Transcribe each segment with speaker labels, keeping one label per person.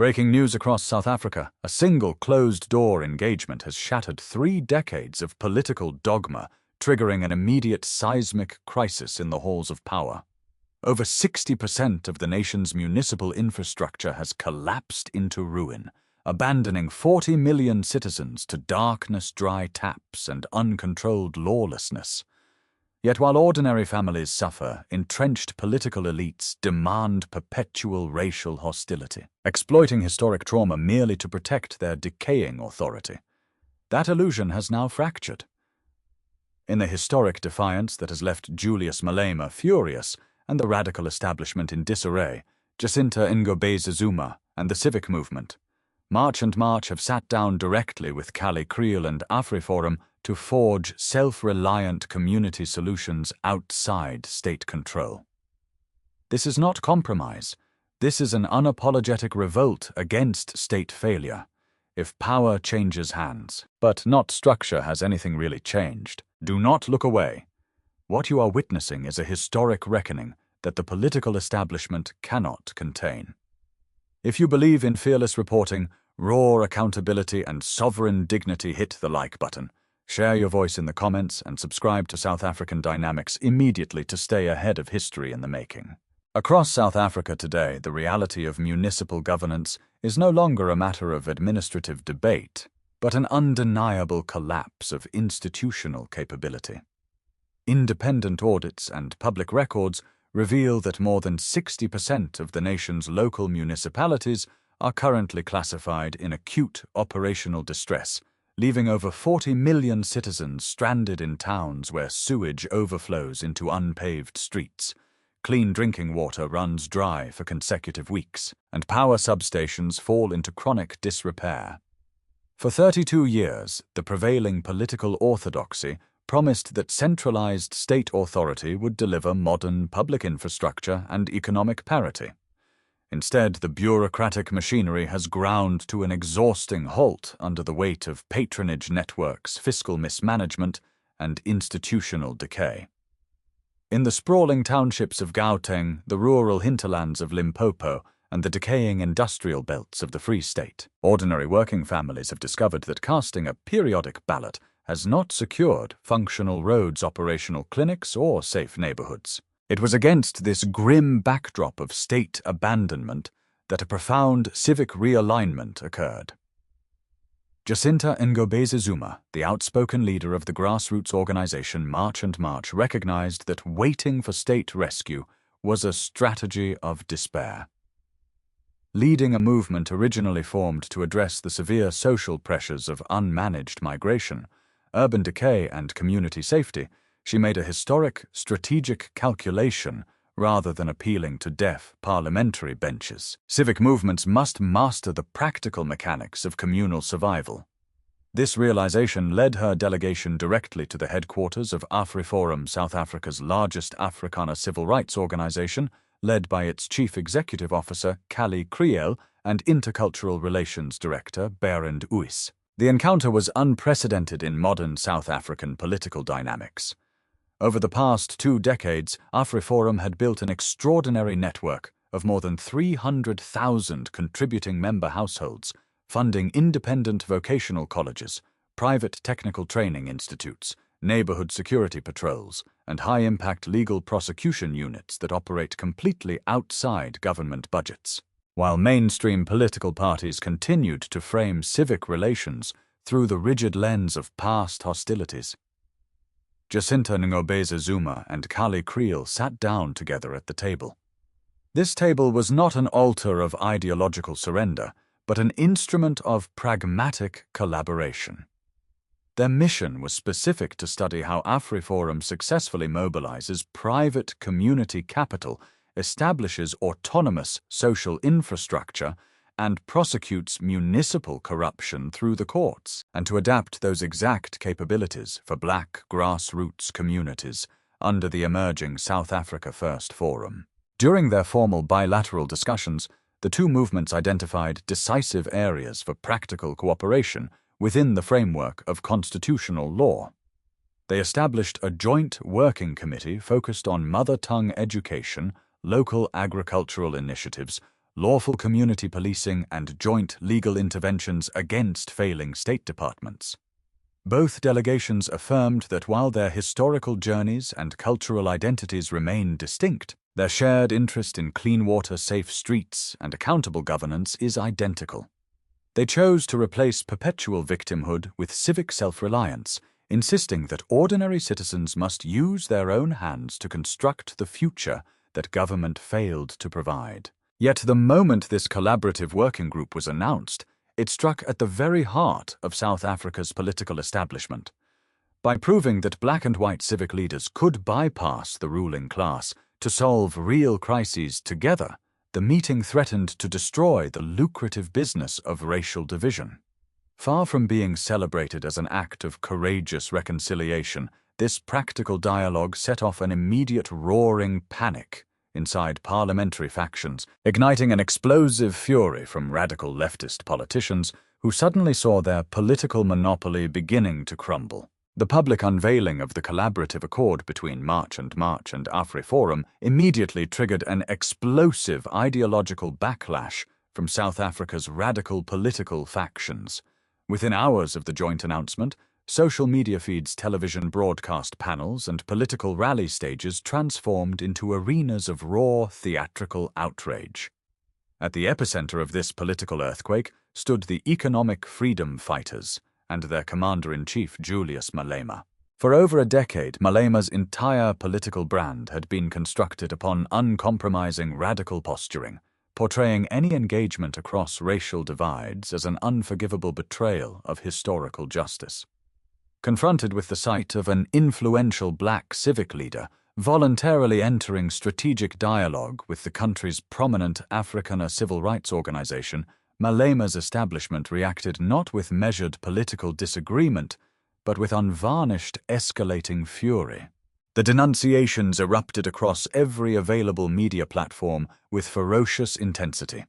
Speaker 1: Breaking news across South Africa, a single closed-door engagement has shattered 3 decades of political dogma, triggering an immediate seismic crisis in the halls of power. Over 60% of the nation's municipal infrastructure has collapsed into ruin, abandoning 40 million citizens to darkness, dry taps, and uncontrolled lawlessness. Yet while ordinary families suffer, entrenched political elites demand perpetual racial hostility, exploiting historic trauma merely to protect their decaying authority. That illusion has now fractured. In the historic defiance that has left Julius Malema furious and the radical establishment in disarray, Jacinta Ngobese-Zuma and the civic movement, March have sat down directly with Kallie Kriel and AfriForum to forge self-reliant community solutions outside state control. This is not compromise. This is an unapologetic revolt against state failure. If power changes hands, but not structure, has anything really changed? Do not look away. What you are witnessing is a historic reckoning that the political establishment cannot contain. If you believe in fearless reporting, raw accountability, and sovereign dignity, hit the like button. Share your voice in the comments and subscribe to South African Dynamics immediately to stay ahead of history in the making. Across South Africa today, the reality of municipal governance is no longer a matter of administrative debate, but an undeniable collapse of institutional capability. Independent audits and public records reveal that more than 60% of the nation's local municipalities are currently classified in acute operational distress, leaving over 40 million citizens stranded in towns where sewage overflows into unpaved streets, clean drinking water runs dry for consecutive weeks, and power substations fall into chronic disrepair. For 32 years, the prevailing political orthodoxy promised that centralized state authority would deliver modern public infrastructure and economic parity. Instead, the bureaucratic machinery has ground to an exhausting halt under the weight of patronage networks, fiscal mismanagement, and institutional decay. In the sprawling townships of Gauteng, the rural hinterlands of Limpopo, and the decaying industrial belts of the Free State, ordinary working families have discovered that casting a periodic ballot has not secured functional roads, operational clinics, or safe neighborhoods. It was against this grim backdrop of state abandonment that a profound civic realignment occurred. Jacinta Ngobese-Zuma, the outspoken leader of the grassroots organization March, recognized that waiting for state rescue was a strategy of despair. Leading a movement originally formed to address the severe social pressures of unmanaged migration, urban decay, and community safety, she made a historic, strategic calculation rather than appealing to deaf parliamentary benches. Civic movements must master the practical mechanics of communal survival. This realization led her delegation directly to the headquarters of AfriForum, South Africa's largest Afrikaner civil rights organization, led by its Chief Executive Officer Kallie Kriel and Intercultural Relations Director Berend Uys. The encounter was unprecedented in modern South African political dynamics. Over the past 2 decades, AfriForum had built an extraordinary network of more than 300,000 contributing member households, funding independent vocational colleges, private technical training institutes, neighborhood security patrols, and high-impact legal prosecution units that operate completely outside government budgets. While mainstream political parties continued to frame civic relations through the rigid lens of past hostilities, Jacinta Ngobese-Zuma and Kallie Kriel sat down together at the table. This table was not an altar of ideological surrender, but an instrument of pragmatic collaboration. Their mission was specific to study how AfriForum successfully mobilizes private community capital, establishes autonomous social infrastructure, and prosecutes municipal corruption through the courts, and to adapt those exact capabilities for black grassroots communities under the emerging South Africa First Forum. During their formal bilateral discussions, the two movements identified decisive areas for practical cooperation within the framework of constitutional law. They established a joint working committee focused on mother tongue education, local agricultural initiatives, lawful community policing, and joint legal interventions against failing state departments. Both delegations affirmed that while their historical journeys and cultural identities remain distinct, their shared interest in clean water, safe streets, and accountable governance is identical. They chose to replace perpetual victimhood with civic self-reliance, insisting that ordinary citizens must use their own hands to construct the future that government failed to provide. Yet the moment this collaborative working group was announced, it struck at the very heart of South Africa's political establishment. By proving that black and white civic leaders could bypass the ruling class to solve real crises together, the meeting threatened to destroy the lucrative business of racial division. Far from being celebrated as an act of courageous reconciliation, this practical dialogue set off an immediate roaring panic inside parliamentary factions, igniting an explosive fury from radical leftist politicians who suddenly saw their political monopoly beginning to crumble. The public unveiling of the collaborative accord between March and AfriForum immediately triggered an explosive ideological backlash from South Africa's radical political factions. Within hours of the joint announcement, social media feeds, television broadcast panels, and political rally stages transformed into arenas of raw theatrical outrage. At the epicenter of this political earthquake stood the economic freedom fighters and their commander-in-chief Julius Malema. For over a decade, Malema's entire political brand had been constructed upon uncompromising radical posturing, portraying any engagement across racial divides as an unforgivable betrayal of historical justice. Confronted with the sight of an influential black civic leader voluntarily entering strategic dialogue with the country's prominent Afrikaner civil rights organization, Malema's establishment reacted not with measured political disagreement, but with unvarnished escalating fury. The denunciations erupted across every available media platform with ferocious intensity.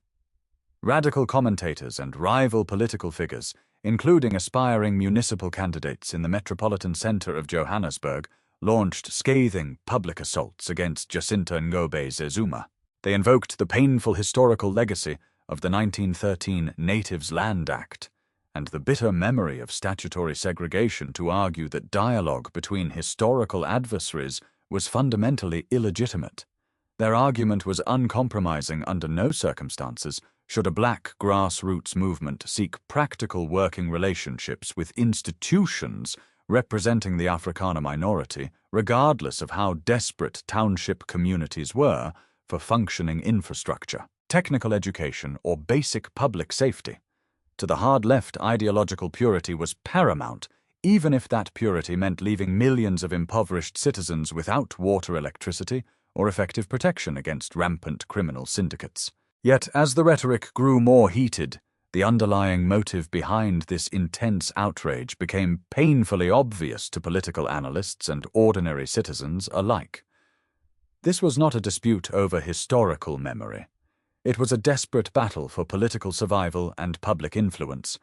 Speaker 1: Radical commentators and rival political figures, including aspiring municipal candidates in the metropolitan center of Johannesburg, launched scathing public assaults against Jacinta Ngobese-Zuma. They invoked the painful historical legacy of the 1913 Natives Land Act and the bitter memory of statutory segregation to argue that dialogue between historical adversaries was fundamentally illegitimate. Their argument was uncompromising. Under no circumstances should a black grassroots movement seek practical working relationships with institutions representing the Afrikaner minority, regardless of how desperate township communities were for functioning infrastructure, technical education, or basic public safety. To the hard left, ideological purity was paramount, even if that purity meant leaving millions of impoverished citizens without water, electricity, or effective protection against rampant criminal syndicates. Yet, as the rhetoric grew more heated, the underlying motive behind this intense outrage became painfully obvious to political analysts and ordinary citizens alike. This was not a dispute over historical memory. It was a desperate battle for political survival and public influence.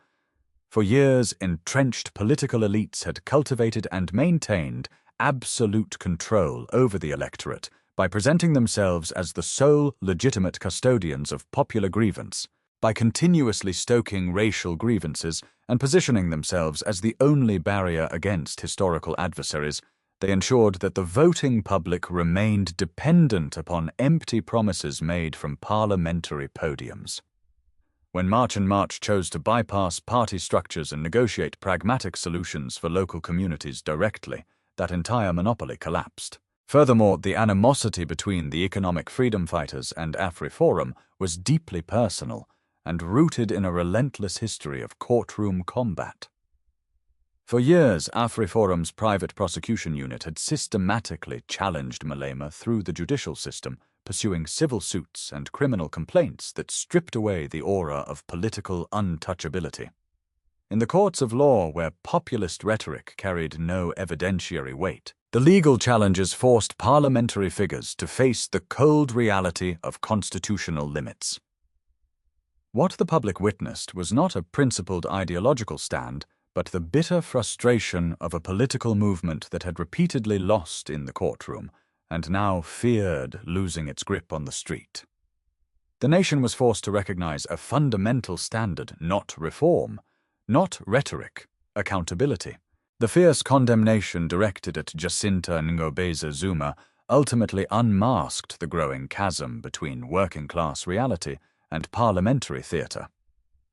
Speaker 1: For years, entrenched political elites had cultivated and maintained absolute control over the electorate by presenting themselves as the sole legitimate custodians of popular grievance, by continuously stoking racial grievances and positioning themselves as the only barrier against historical adversaries. They ensured that the voting public remained dependent upon empty promises made from parliamentary podiums. When March chose to bypass party structures and negotiate pragmatic solutions for local communities directly, that entire monopoly collapsed. Furthermore, the animosity between the economic freedom fighters and AfriForum was deeply personal and rooted in a relentless history of courtroom combat. For years, AfriForum's private prosecution unit had systematically challenged Malema through the judicial system, pursuing civil suits and criminal complaints that stripped away the aura of political untouchability. In the courts of law, where populist rhetoric carried no evidentiary weight, the legal challenges forced parliamentary figures to face the cold reality of constitutional limits. What the public witnessed was not a principled ideological stand, but the bitter frustration of a political movement that had repeatedly lost in the courtroom and now feared losing its grip on the street. The nation was forced to recognize a fundamental standard, not reform, not rhetoric, accountability. The fierce condemnation directed at Jacinta and Ngobese-Zuma ultimately unmasked the growing chasm between working-class reality and parliamentary theatre.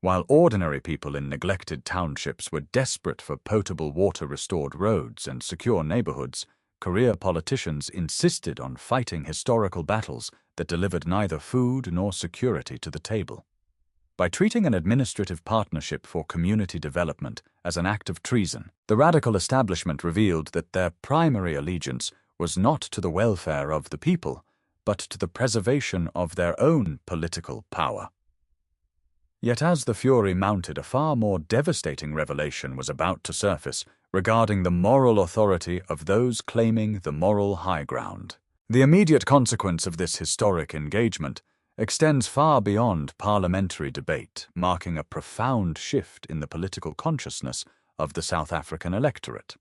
Speaker 1: While ordinary people in neglected townships were desperate for potable water, restored roads, and secure neighborhoods, career politicians insisted on fighting historical battles that delivered neither food nor security to the table. By treating an administrative partnership for community development as an act of treason, the radical establishment revealed that their primary allegiance was not to the welfare of the people, but to the preservation of their own political power. Yet as the fury mounted, a far more devastating revelation was about to surface regarding the moral authority of those claiming the moral high ground. The immediate consequence of this historic engagement extends far beyond parliamentary debate, marking a profound shift in the political consciousness of the South African electorate.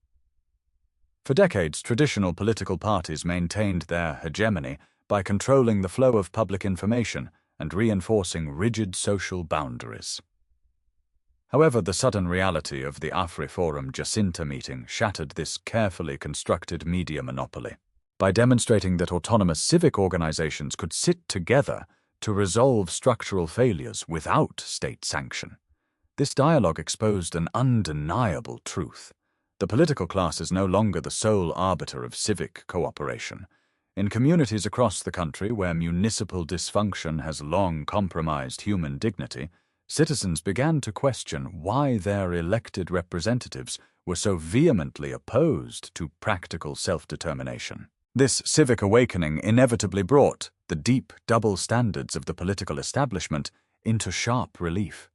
Speaker 1: For decades, traditional political parties maintained their hegemony by controlling the flow of public information and reinforcing rigid social boundaries. However, the sudden reality of the AfriForum Jacinta Meeting shattered this carefully constructed media monopoly. By demonstrating that autonomous civic organizations could sit together to resolve structural failures without state sanction, this dialogue exposed an undeniable truth. The political class is no longer the sole arbiter of civic cooperation. In communities across the country where municipal dysfunction has long compromised human dignity, citizens began to question why their elected representatives were so vehemently opposed to practical self-determination. This civic awakening inevitably brought the deep double standards of the political establishment into sharp relief.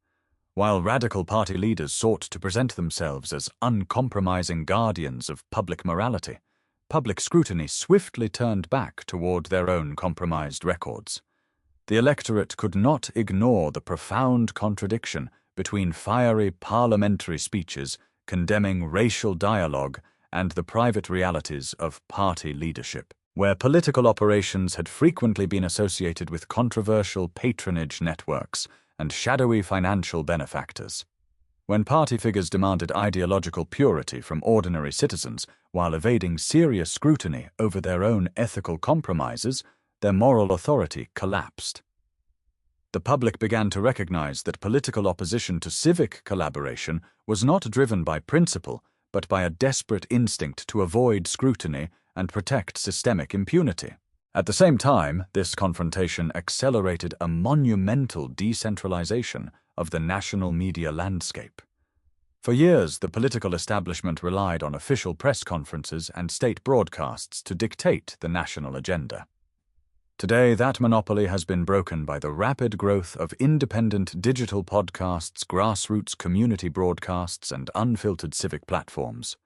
Speaker 1: While radical party leaders sought to present themselves as uncompromising guardians of public morality, public scrutiny swiftly turned back toward their own compromised records. The electorate could not ignore the profound contradiction between fiery parliamentary speeches condemning racial dialogue and the private realities of party leadership, where political operations had frequently been associated with controversial patronage networks and shadowy financial benefactors. When party figures demanded ideological purity from ordinary citizens while evading serious scrutiny over their own ethical compromises, their moral authority collapsed. The public began to recognize that political opposition to civic collaboration was not driven by principle, but by a desperate instinct to avoid scrutiny and protect systemic impunity. At the same time, this confrontation accelerated a monumental decentralization of the national media landscape. For years, the political establishment relied on official press conferences and state broadcasts to dictate the national agenda. Today, that monopoly has been broken by the rapid growth of independent digital podcasts, grassroots community broadcasts, and unfiltered civic platforms.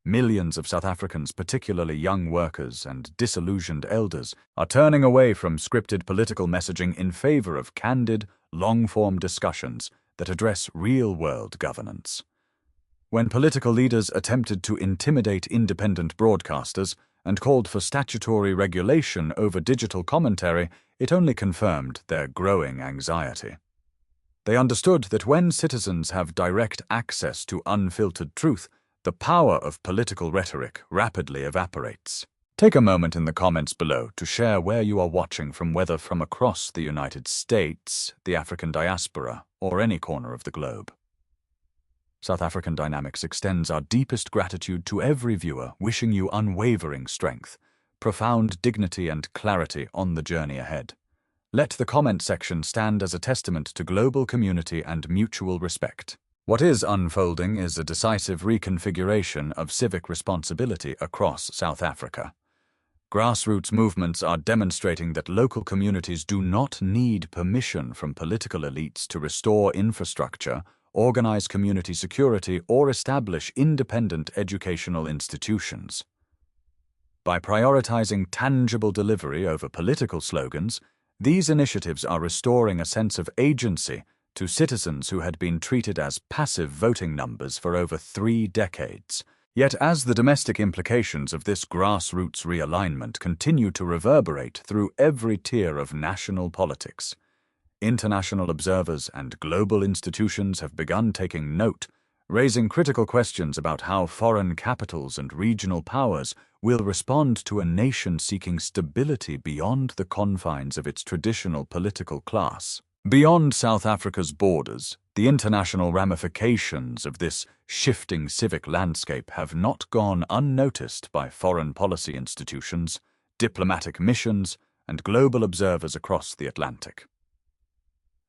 Speaker 1: Millions of South Africans, particularly young workers and disillusioned elders, are turning away from scripted political messaging in favor of candid, long-form discussions that address real-world governance. When political leaders attempted to intimidate independent broadcasters and called for statutory regulation over digital commentary, it only confirmed their growing anxiety. They understood that when citizens have direct access to unfiltered truth, the power of political rhetoric rapidly evaporates. Take a moment in the comments below to share where you are watching from, whether from across the United States, the African diaspora, or any corner of the globe. South African Dynamics extends our deepest gratitude to every viewer, wishing you unwavering strength, profound dignity and clarity on the journey ahead. Let the comment section stand as a testament to global community and mutual respect. What is unfolding is a decisive reconfiguration of civic responsibility across South Africa. Grassroots movements are demonstrating that local communities do not need permission from political elites to restore infrastructure, organize community security, or establish independent educational institutions. By prioritizing tangible delivery over political slogans, these initiatives are restoring a sense of agency to citizens who had been treated as passive voting numbers for over 3 decades. Yet as the domestic implications of this grassroots realignment continue to reverberate through every tier of national politics, International observers and global institutions have begun taking note, raising critical questions about how foreign capitals and regional powers will respond to a nation seeking stability beyond the confines of its traditional political class. Beyond South Africa's borders, the international ramifications of this shifting civic landscape have not gone unnoticed by foreign policy institutions, diplomatic missions, and global observers across the Atlantic.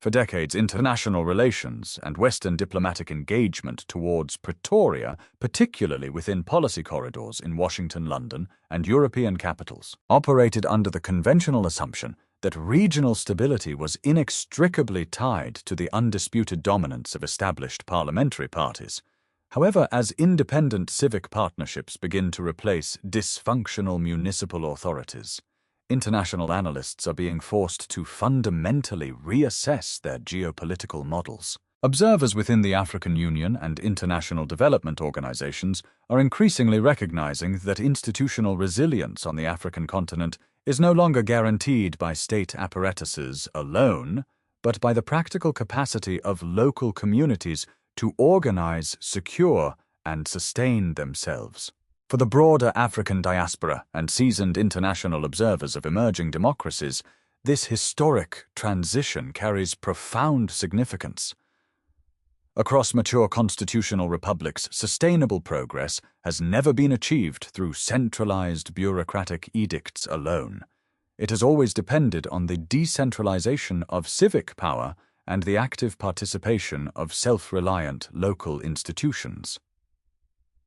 Speaker 1: For decades, international relations and Western diplomatic engagement towards Pretoria, particularly within policy corridors in Washington, London, and European capitals, operated under the conventional assumption that regional stability was inextricably tied to the undisputed dominance of established parliamentary parties. However, as independent civic partnerships begin to replace dysfunctional municipal authorities, international analysts are being forced to fundamentally reassess their geopolitical models. Observers within the African Union and international development organizations are increasingly recognizing that institutional resilience on the African continent is no longer guaranteed by state apparatuses alone, but by the practical capacity of local communities to organize, secure, and sustain themselves. For the broader African diaspora and seasoned international observers of emerging democracies, this historic transition carries profound significance. Across mature constitutional republics, sustainable progress has never been achieved through centralized bureaucratic edicts alone. It has always depended on the decentralization of civic power and the active participation of self-reliant local institutions.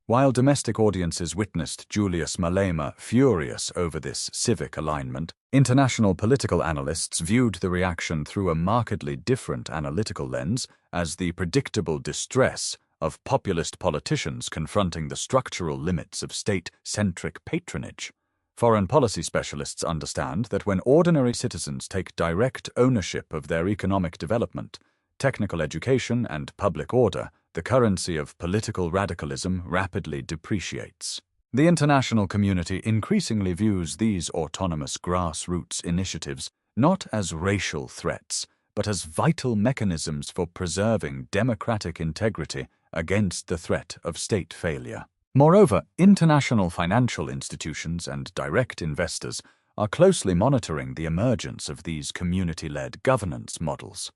Speaker 1: While domestic audiences witnessed Julius Malema furious over this civic alignment, international political analysts viewed the reaction through a markedly different analytical lens as the predictable distress of populist politicians confronting the structural limits of state-centric patronage. Foreign policy specialists understand that when ordinary citizens take direct ownership of their economic development, technical education, and public order, the currency of political radicalism rapidly depreciates. The international community increasingly views these autonomous grassroots initiatives not as racial threats, but as vital mechanisms for preserving democratic integrity against the threat of state failure. Moreover, international financial institutions and direct investors are closely monitoring the emergence of these community-led governance models.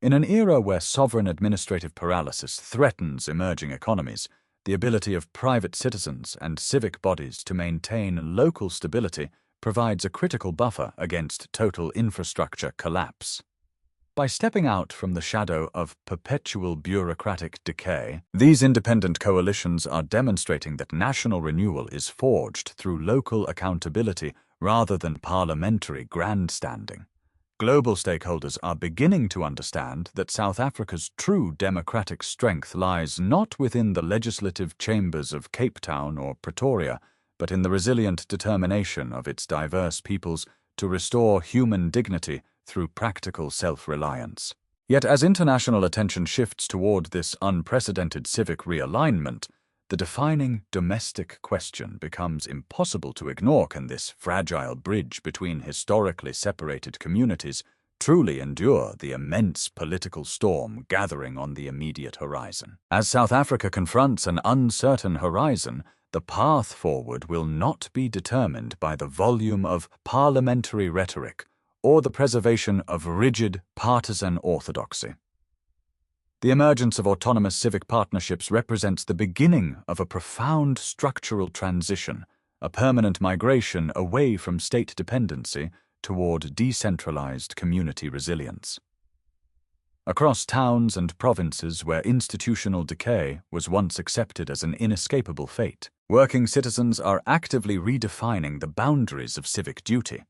Speaker 1: In an era where sovereign administrative paralysis threatens emerging economies, the ability of private citizens and civic bodies to maintain local stability provides a critical buffer against total infrastructure collapse. By stepping out from the shadow of perpetual bureaucratic decay, these independent coalitions are demonstrating that national renewal is forged through local accountability rather than parliamentary grandstanding. Global stakeholders are beginning to understand that South Africa's true democratic strength lies not within the legislative chambers of Cape Town or Pretoria, but in the resilient determination of its diverse peoples to restore human dignity through practical self-reliance. Yet as international attention shifts toward this unprecedented civic realignment, the defining domestic question becomes impossible to ignore. Can this fragile bridge between historically separated communities truly endure the immense political storm gathering on the immediate horizon? As South Africa confronts an uncertain horizon, the path forward will not be determined by the volume of parliamentary rhetoric or the preservation of rigid partisan orthodoxy. The emergence of autonomous civic partnerships represents the beginning of a profound structural transition, a permanent migration away from state dependency toward decentralized community resilience. Across towns and provinces where institutional decay was once accepted as an inescapable fate, working citizens are actively redefining the boundaries of civic duty.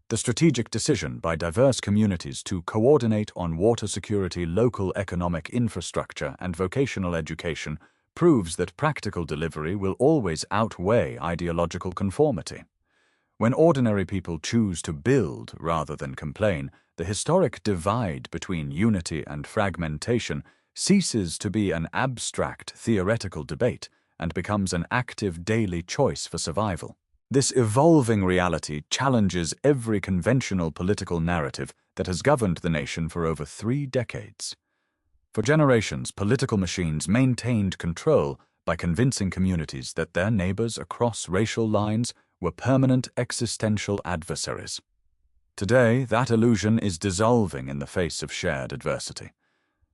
Speaker 1: The strategic decision by diverse communities to coordinate on water security, local economic infrastructure, and vocational education proves that practical delivery will always outweigh ideological conformity. When ordinary people choose to build rather than complain, the historic divide between unity and fragmentation ceases to be an abstract theoretical debate and becomes an active daily choice for survival. This evolving reality challenges every conventional political narrative that has governed the nation for over 3 decades. For generations, political machines maintained control by convincing communities that their neighbors across racial lines were permanent existential adversaries. Today, that illusion is dissolving in the face of shared adversity.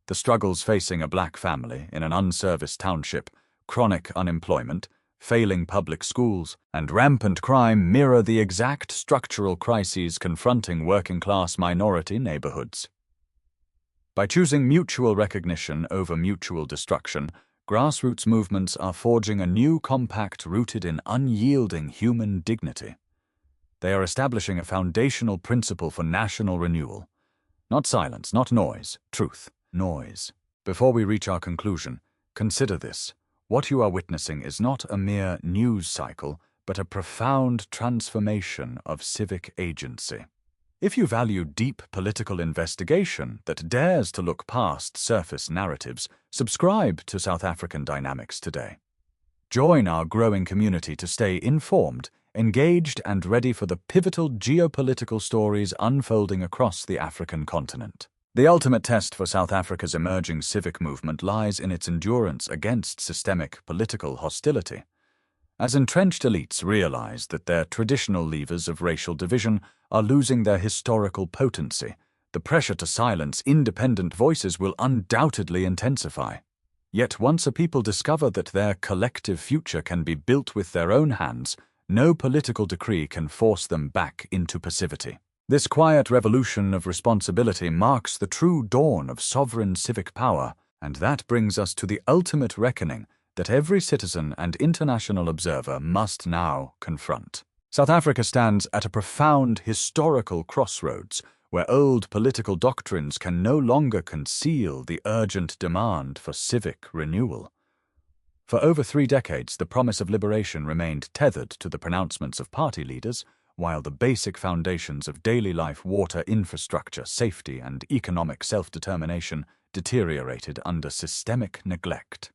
Speaker 1: The struggles facing a black family in an unserviced township, chronic unemployment, failing public schools, and rampant crime mirror the exact structural crises confronting working-class minority neighborhoods. By choosing mutual recognition over mutual destruction, grassroots movements are forging a new compact rooted in unyielding human dignity. They are establishing a foundational principle for national renewal. Not silence, not noise, truth, noise. Before we reach our conclusion, consider this. What you are witnessing is not a mere news cycle, but a profound transformation of civic agency. If you value deep political investigation that dares to look past surface narratives, subscribe to South African Dynamics today. Join our growing community to stay informed, engaged, and ready for the pivotal geopolitical stories unfolding across the African continent. The ultimate test for South Africa's emerging civic movement lies in its endurance against systemic political hostility. As entrenched elites realize that their traditional levers of racial division are losing their historical potency, the pressure to silence independent voices will undoubtedly intensify. Yet once a people discover that their collective future can be built with their own hands, no political decree can force them back into passivity. This quiet revolution of responsibility marks the true dawn of sovereign civic power, and that brings us to the ultimate reckoning that every citizen and international observer must now confront. South Africa stands at a profound historical crossroads where old political doctrines can no longer conceal the urgent demand for civic renewal. For over 3 decades, the promise of liberation remained tethered to the pronouncements of party leaders, while the basic foundations of daily life, water, infrastructure, safety, and economic self-determination deteriorated under systemic neglect.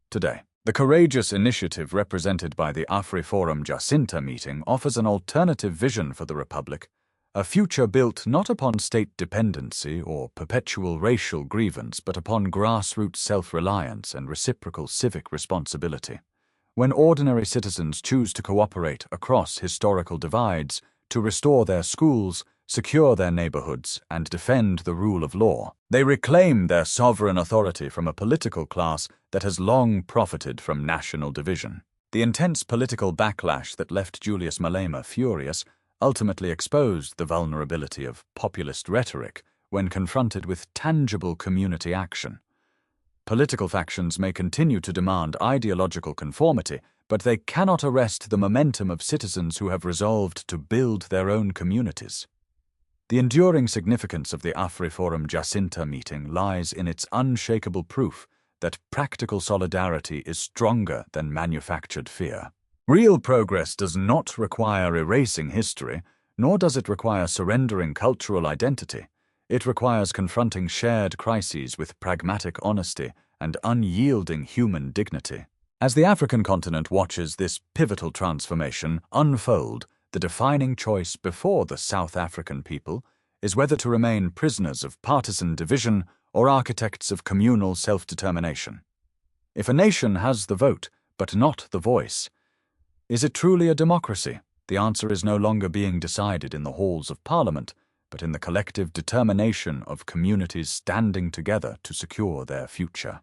Speaker 1: Today, the courageous initiative represented by the AfriForum Jacinta Meeting offers an alternative vision for the Republic, a future built not upon state dependency or perpetual racial grievance, but upon grassroots self-reliance and reciprocal civic responsibility. When ordinary citizens choose to cooperate across historical divides to restore their schools, secure their neighborhoods, and defend the rule of law, they reclaim their sovereign authority from a political class that has long profited from national division. The intense political backlash that left Julius Malema furious ultimately exposed the vulnerability of populist rhetoric when confronted with tangible community action. Political factions may continue to demand ideological conformity, but they cannot arrest the momentum of citizens who have resolved to build their own communities. The enduring significance of the AfriForum Jacinta Meeting lies in its unshakable proof that practical solidarity is stronger than manufactured fear. Real progress does not require erasing history, nor does it require surrendering cultural identity. It requires confronting shared crises with pragmatic honesty and unyielding human dignity. As the African continent watches this pivotal transformation unfold, the defining choice before the South African people is whether to remain prisoners of partisan division or architects of communal self-determination. If a nation has the vote, but not the voice, is it truly a democracy? The answer is no longer being decided in the halls of Parliament, but in the collective determination of communities standing together to secure their future.